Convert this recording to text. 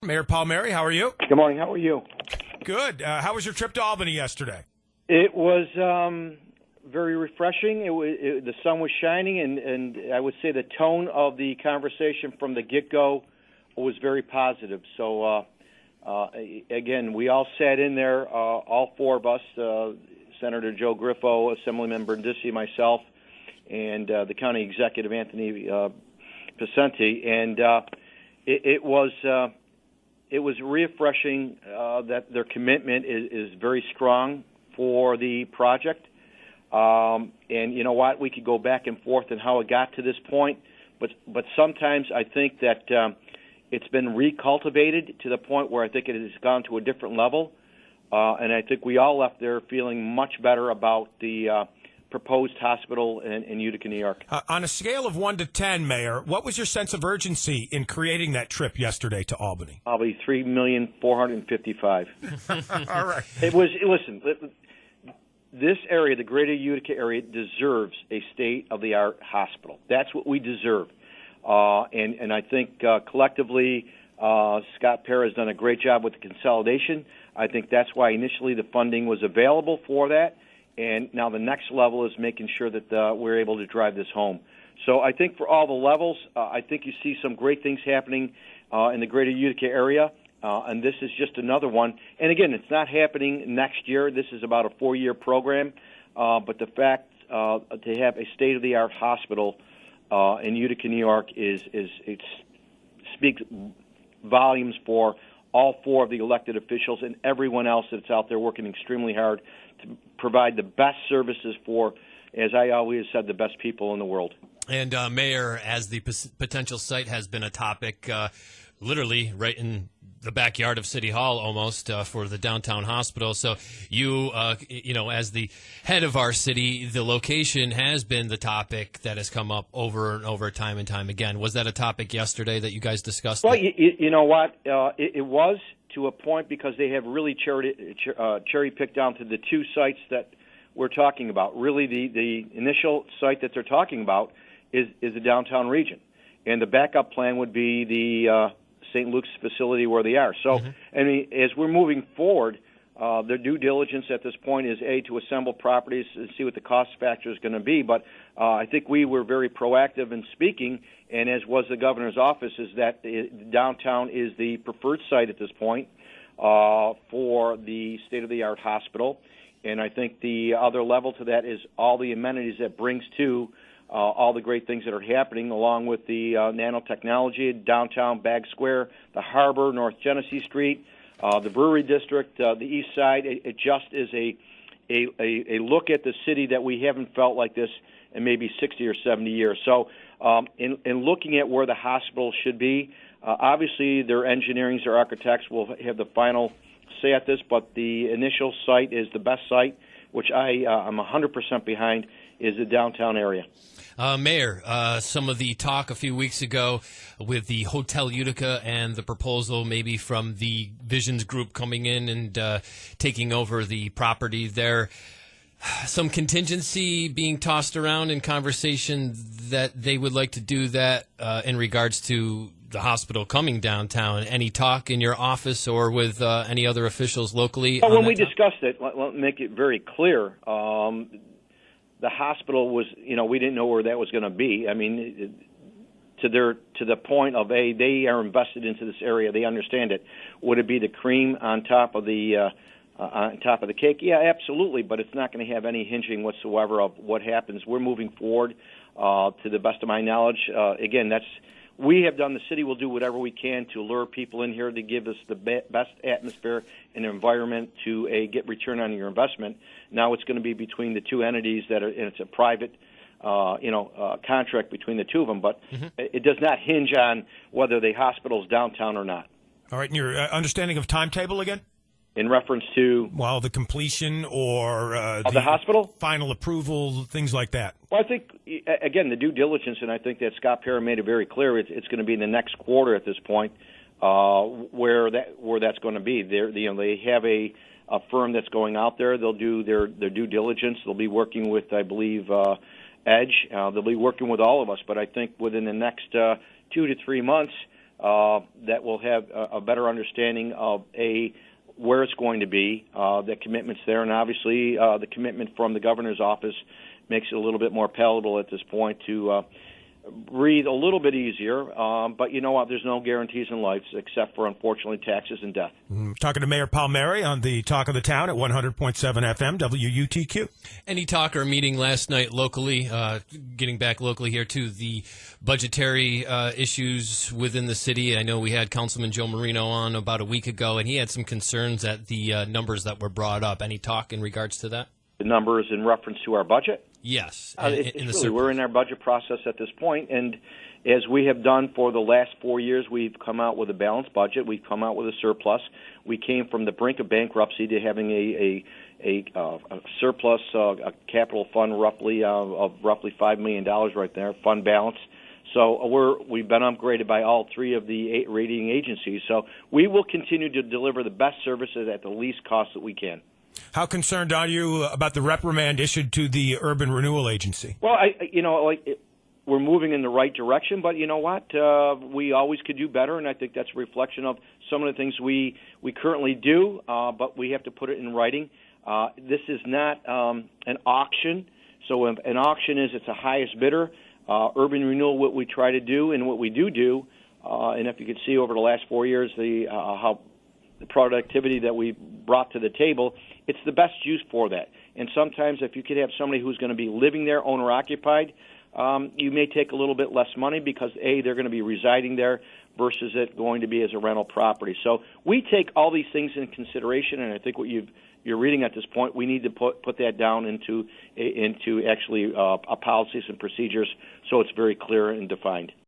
Mayor Palmieri, how are you? Good morning. How are you? Good. How was your trip to Albany yesterday? It was very refreshing. The sun was shining, and I would say the tone of the conversation from the get-go was very positive. So, again, we all sat in there, all four of us, Senator Joe Griffo, Assemblymember Dissy, myself, and the county executive, Anthony Pacenti, and it was refreshing that their commitment is very strong for the project. And you know what? We could go back and forth on how it got to this point, but sometimes I think that it's been recultivated to the point where I think it has gone to a different level. And I think we all left there feeling much better about the proposed hospital in Utica, New York. On a scale of 1 to 10, Mayor, what was your sense of urgency in creating that trip yesterday to Albany? Probably 3,455,000. All right. Listen, this area, the greater Utica area, deserves a state-of-the-art hospital. That's what we deserve. And I think collectively Scott Perra has done a great job with the consolidation. I think that's why initially the funding was available for that. And now the next level is making sure that we're able to drive this home. So I think for all the levels, I think you see some great things happening in the greater Utica area, and this is just another one. And again, it's not happening next year. This is about a 4-year program. But the fact to have a state-of-the-art hospital in Utica, New York, it speaks volumes for all four of the elected officials and everyone else that's out there working extremely hard to provide the best services for, as I always said, the best people in the world. And Mayor, as the potential site has been a topic literally right in the backyard of City Hall almost for the downtown hospital. So you know, as the head of our city, the location has been the topic that has come up over and over, time and time again. Was that a topic yesterday that you guys discussed? Well, you know what? It was to a point because they have really cherry-picked down to the two sites that we're talking about. Really, the initial site that they're talking about is the downtown region. And the backup plan would be the St. Luke's facility where they are. So, I mean, as we're moving forward, their due diligence at this point is, A, to assemble properties and see what the cost factor is going to be. But I think we were very proactive in speaking, and as was the governor's office, is that downtown is the preferred site at this point for the state-of-the-art hospital. And I think the other level to that is all the amenities that brings to all the great things that are happening, along with the nanotechnology, downtown Bag Square, the harbor, North Genesee Street, the Brewery District, the East Side. It just is a look at the city that we haven't felt like this in maybe 60 or 70 years. So in looking at where the hospital should be, obviously their engineering, their architects will have the final say at this, but the initial site is the best site, which I'm 100% behind, is the downtown area. Mayor, some of the talk a few weeks ago with the Hotel Utica and the proposal maybe from the Visions Group coming in and taking over the property there, some contingency being tossed around in conversation that they would like to do that in regards to the hospital coming downtown. Any talk in your office or with any other officials locally? Well, when we discussed it, let me make it very clear. The hospital was, we didn't know where that was going to be. I mean, to the point of they are invested into this area. They understand it. Would it be the cream on top of the cake? Yeah, absolutely. But it's not going to have any hinging whatsoever of what happens. We're moving forward to the best of my knowledge. Again, we have done. The city will do whatever we can to lure people in here to give us the best atmosphere and environment to get return on your investment. Now it's going to be between the two entities and it's a private, contract between the two of them. But it does not hinge on whether the hospital's downtown or not. All right, and your understanding of timetable again? In reference to? Well, the completion or the hospital? Final approval, things like that. Well, I think, again, the due diligence, and I think that Scott Perra made it very clear, it's going to be in the next quarter at this point where that's going to be. They have a firm that's going out there. They'll do their due diligence. They'll be working with, I believe, Edge. They'll be working with all of us. But I think within the next 2 to 3 months, that will have a better understanding of where it's going to be, the commitments there, and obviously the commitment from the governor's office makes it a little bit more palatable at this point to breathe a little bit easier. But you know what? There's no guarantees in life except for, unfortunately, taxes and death. Talking to Mayor Palmieri on the Talk of the Town at 100.7 FM WUTQ. Any talk or meeting last night locally, getting back locally here to the budgetary issues within the city? I know we had Councilman Joe Marino on about a week ago, and he had some concerns at the numbers that were brought up. Any talk in regards to that? The numbers in reference to our budget? Yes. We're in our budget process at this point, and as we have done for the last 4 years, we've come out with a balanced budget. We've come out with a surplus. We came from the brink of bankruptcy to having a surplus, a capital fund roughly of roughly $5 million right there, fund balance. So we've been upgraded by all three of the rating agencies. So we will continue to deliver the best services at the least cost that we can. How concerned are you about the reprimand issued to the Urban Renewal Agency? Well, we're moving in the right direction, but you know what? We always could do better, and I think that's a reflection of some of the things we currently do, but we have to put it in writing. This is not an auction. So an auction is it's a highest bidder. Urban Renewal, what we try to do and what we do, and if you could see over the last 4 years how the productivity that we brought to the table, it's the best use for that. And sometimes if you could have somebody who's going to be living there, owner-occupied, you may take a little bit less money because, A, they're going to be residing there versus it going to be as a rental property. So we take all these things into consideration, and I think what you're reading at this point, we need to put that down into actually policies and procedures so it's very clear and defined.